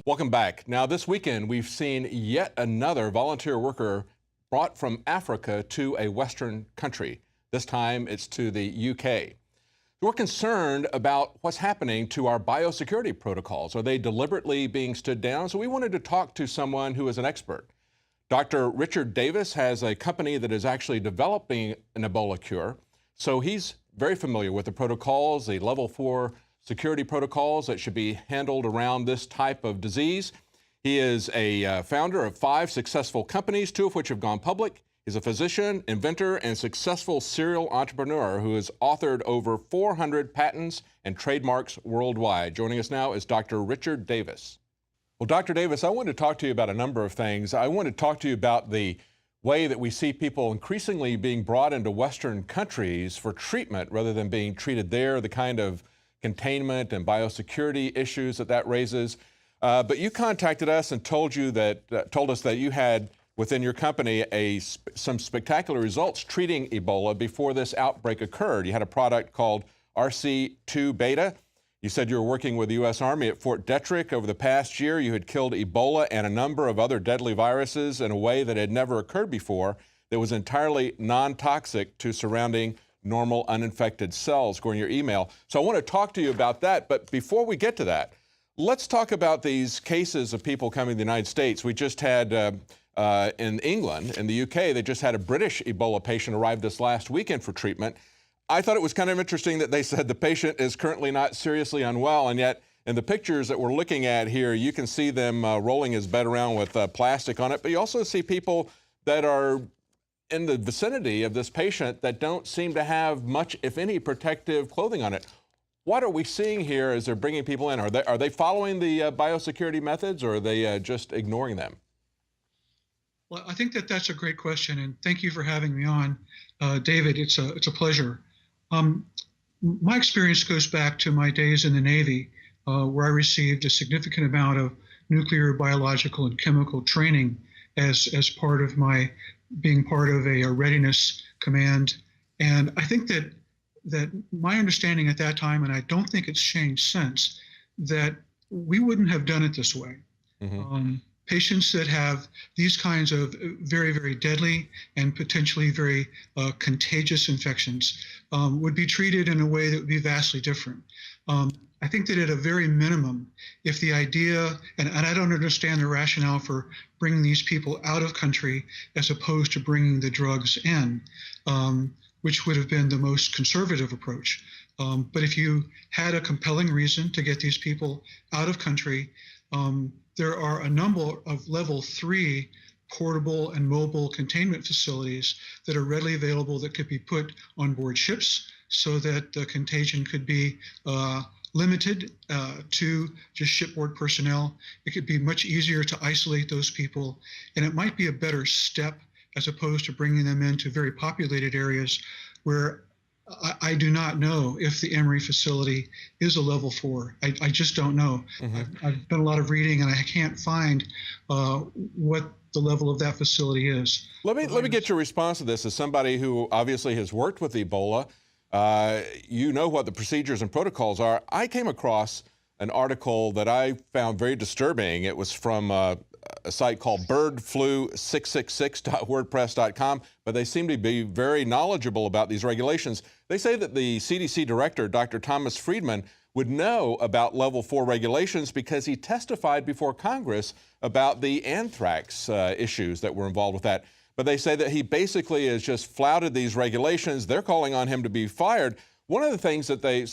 Welcome back. Now, this weekend, we've seen yet another volunteer worker brought from Africa to a Western country. This time, it's to the UK. We're concerned about what's happening to our biosecurity protocols. Are they deliberately being stood down? So we wanted to talk to someone who is an expert. Dr. Richard Davis has a company that is actually developing an Ebola cure. So he's very familiar with the protocols, the level 4 security protocols that should be handled around this type of disease. He is a founder of 5 successful companies, 2 of which have gone public. He's a physician, inventor, and successful serial entrepreneur who has authored over 400 patents and trademarks worldwide. Joining us now is Dr. Richard Davis. Well, Dr. Davis, I want to talk to you about a number of things. I want to talk to you about the way that we see people increasingly being brought into Western countries for treatment rather than being treated there, the kind of containment and biosecurity issues that raises. But you contacted us and told us that you had within your company some spectacular results treating Ebola before this outbreak occurred. You had a product called RC2 Beta. You said you were working with the U.S. Army at Fort Detrick. Over the past year, you had killed Ebola and a number of other deadly viruses in a way that had never occurred before, that was entirely non-toxic to surrounding normal uninfected cells, according to your email. So I want to talk to you about that. But before we get to that, let's talk about these cases of people coming to the United States. We just had in England, in the UK, they just had a British Ebola patient arrive this last weekend for treatment. I thought it was kind of interesting that they said the patient is currently not seriously unwell, and yet in the pictures that we're looking at here, you can see them rolling his bed around with plastic on it, but you also see people that are in the vicinity of this patient that don't seem to have much, if any, protective clothing on it. What are we seeing here as they're bringing people in? Are they following the biosecurity methods, or are they just ignoring them? Well, I think that's a great question, and thank you for having me on, David. It's a pleasure. My experience goes back to my days in the Navy, where I received a significant amount of nuclear, biological, and chemical training as part of my being part of a readiness command. And I think that my understanding at that time, and I don't think it's changed since, that we wouldn't have done it this way. Mm-hmm. Patients that have these kinds of very, very deadly and potentially very contagious infections would be treated in a way that would be vastly different. I think that at a very minimum, if the idea, and I don't understand the rationale for bringing these people out of country as opposed to bringing the drugs in, which would have been the most conservative approach. But if you had a compelling reason to get these people out of country, there are a number of level 3 portable and mobile containment facilities that are readily available that could be put on board ships so that the contagion could be limited to just shipboard personnel. It could be much easier to isolate those people, and it might be a better step as opposed to bringing them into very populated areas where I do not know if the Emory facility is a level 4. I just don't know. Mm-hmm. I've done a lot of reading, and I can't find what the level of that facility is. Let me get your response to this. As somebody who obviously has worked with Ebola, you know what the procedures and protocols are. I came across an article that I found very disturbing. It was from a site called birdflu666.wordpress.com, but they seem to be very knowledgeable about these regulations. They say that the CDC director, Dr. Thomas Friedman, would know about level 4 regulations because he testified before Congress about the anthrax issues that were involved with that. But they say that he basically has just flouted these regulations. They're calling on him to be fired. Some of the things that they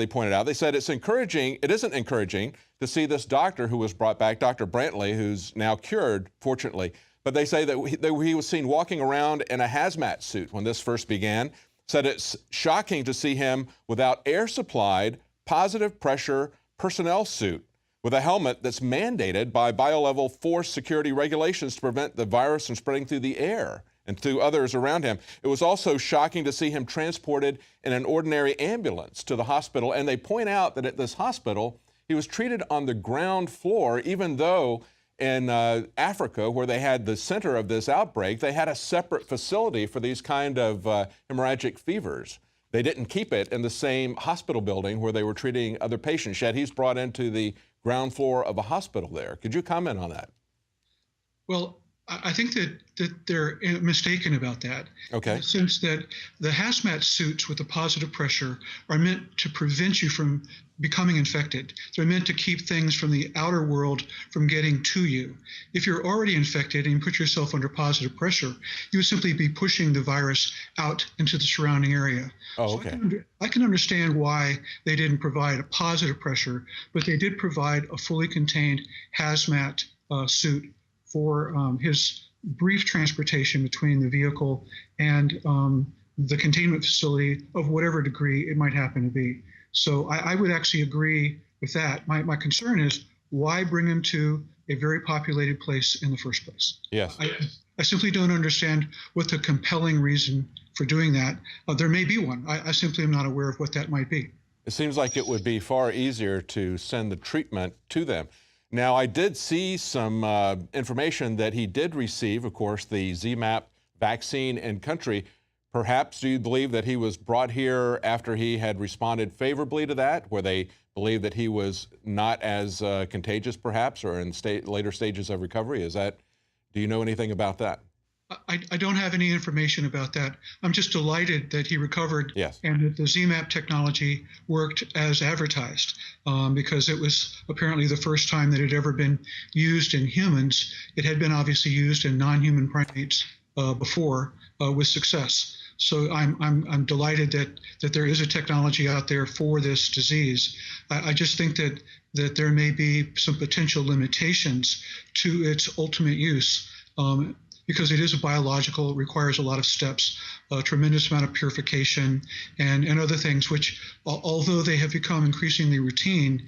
pointed out, they said it isn't encouraging to see this doctor who was brought back, Dr. Brantley, who's now cured, fortunately. But they say that he was seen walking around in a hazmat suit when this first began. Said it's shocking to see him without air-supplied, positive pressure personnel suit with a helmet that's mandated by biolevel 4 security regulations to prevent the virus from spreading through the air and to others around him. It was also shocking to see him transported in an ordinary ambulance to the hospital. And they point out that at this hospital, he was treated on the ground floor, even though in Africa, where they had the center of this outbreak, they had a separate facility for these kind of hemorrhagic fevers. They didn't keep it in the same hospital building where they were treating other patients, yet he's brought into the ground floor of a hospital there. Could you comment on that? Well, I think that they're mistaken about that. Okay. In the sense that the hazmat suits with the positive pressure are meant to prevent you from becoming infected. They're meant to keep things from the outer world from getting to you. If you're already infected and you put yourself under positive pressure, you would simply be pushing the virus out into the surrounding area. Oh, okay. So I can understand why they didn't provide a positive pressure, but they did provide a fully contained hazmat suit for his brief transportation between the vehicle and the containment facility of whatever degree it might happen to be. So I would actually agree with that. My concern is, why bring him to a very populated place in the first place? Yes. I simply don't understand what the compelling reason for doing that. There may be one. I simply am not aware of what that might be. It seems like it would be far easier to send the treatment to them. Now, I did see some information that he did receive, of course, the ZMapp vaccine in country. Perhaps do you believe that he was brought here after he had responded favorably to that, where they believe that he was not as contagious, perhaps, or in later stages of recovery? Do you know anything about that? I don't have any information about that. I'm just delighted that he recovered. Yes. And that the ZMapp technology worked as advertised, because it was apparently the first time that it had ever been used in humans. It had been obviously used in non-human primates before with success. So I'm delighted that there is a technology out there for this disease. I just think that there may be some potential limitations to its ultimate use. Because it is a biological, it requires a lot of steps, a tremendous amount of purification and other things, which, although they have become increasingly routine,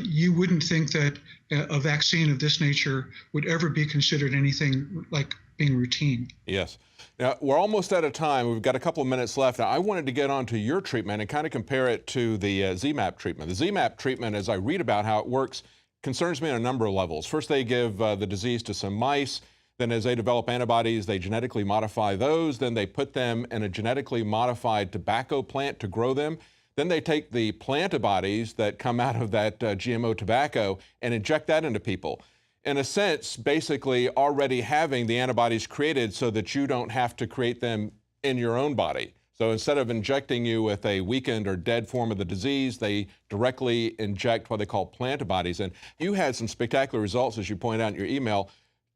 you wouldn't think that a vaccine of this nature would ever be considered anything like being routine. Yes. Now, we're almost out of time. We've got a couple of minutes left. Now, I wanted to get on to your treatment and kind of compare it to the ZMapp treatment. The ZMapp treatment, as I read about how it works, concerns me on a number of levels. First, they give the disease to some mice. Then as they develop antibodies, they genetically modify those. Then they put them in a genetically modified tobacco plant to grow them. Then they take the plantibodies that come out of that GMO tobacco and inject that into people. In a sense, basically already having the antibodies created so that you don't have to create them in your own body. So instead of injecting you with a weakened or dead form of the disease, they directly inject what they call plantibodies. And you had some spectacular results, as you point out in your email.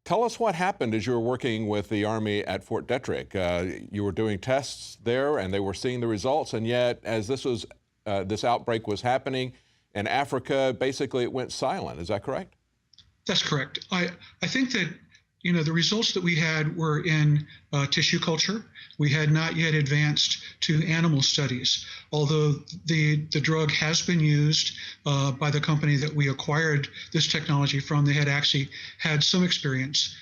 Tell us what happened as you were working with the Army at Fort Detrick. You were doing tests there, and they were seeing the results. And yet, as this outbreak was happening in Africa, basically it went silent. Is that correct? That's correct. I think that the results that we had were in tissue culture. We had not yet advanced to animal studies, although the drug has been used by the company that we acquired this technology from. They had actually had some experience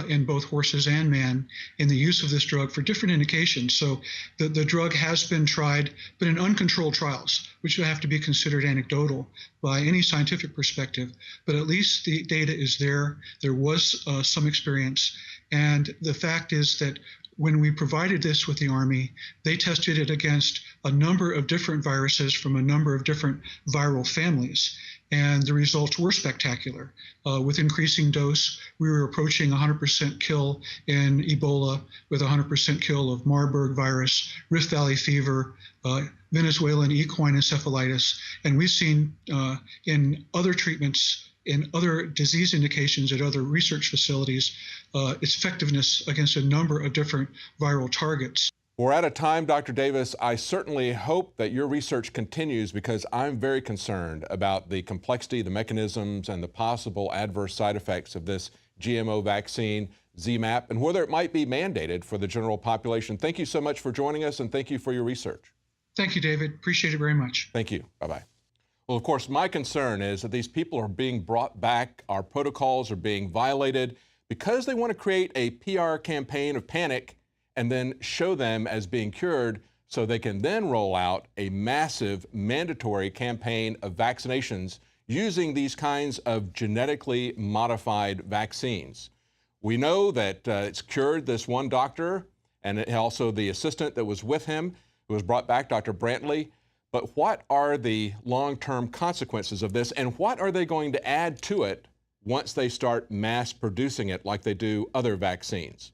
in both horses and man in the use of this drug for different indications. So the drug has been tried, but in uncontrolled trials, which would have to be considered anecdotal by any scientific perspective. But at least the data is there. There was some experience. And the fact is that when we provided this with the Army, they tested it against a number of different viruses from a number of different viral families. And the results were spectacular. With increasing dose, we were approaching 100% kill in Ebola, with 100% kill of Marburg virus, Rift Valley fever, Venezuelan equine encephalitis. And we've seen in other treatments, in other disease indications at other research facilities, its effectiveness against a number of different viral targets. We're out of time, Dr. Davis. I certainly hope that your research continues, because I'm very concerned about the complexity, the mechanisms, and the possible adverse side effects of this GMO vaccine, ZMapp, and whether it might be mandated for the general population. Thank you so much for joining us, and thank you for your research. Thank you, David. Appreciate it very much. Thank you. Bye-bye. Well, of course, my concern is that these people are being brought back, our protocols are being violated because they want to create a PR campaign of panic and then show them as being cured so they can then roll out a massive mandatory campaign of vaccinations using these kinds of genetically modified vaccines. We know that it's cured this one doctor and also the assistant that was with him, who was brought back, Dr. Brantley. But what are the long-term consequences of this, and what are they going to add to it once they start mass producing it like they do other vaccines?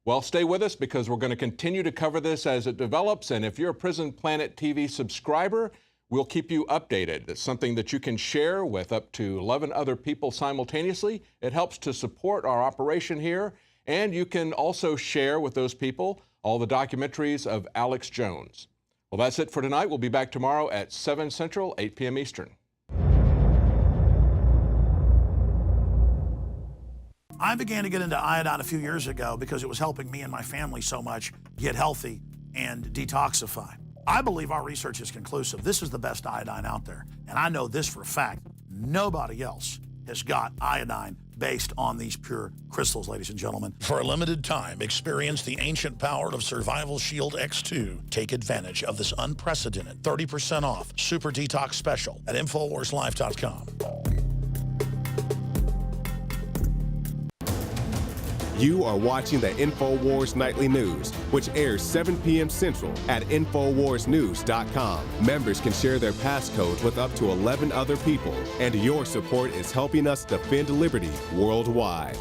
Well, stay with us because we're going to continue to cover this as it develops. And if you're a Prison Planet TV subscriber, we'll keep you updated. It's something that you can share with up to 11 other people simultaneously. It helps to support our operation here. And you can also share with those people all the documentaries of Alex Jones. Well, that's it for tonight. We'll be back tomorrow at 7 Central, 8 p.m. Eastern. I began to get into iodine a few years ago because it was helping me and my family so much get healthy and detoxify. I believe our research is conclusive. This is the best iodine out there. And I know this for a fact. Nobody else has got iodine based on these pure crystals, ladies and gentlemen. For a limited time, experience the ancient power of Survival Shield X2. Take advantage of this unprecedented 30% off Super Detox Special at InfoWarsLife.com. You are watching the InfoWars Nightly News, which airs 7 p.m. Central at InfoWarsNews.com. Members can share their passcodes with up to 11 other people, and your support is helping us defend liberty worldwide.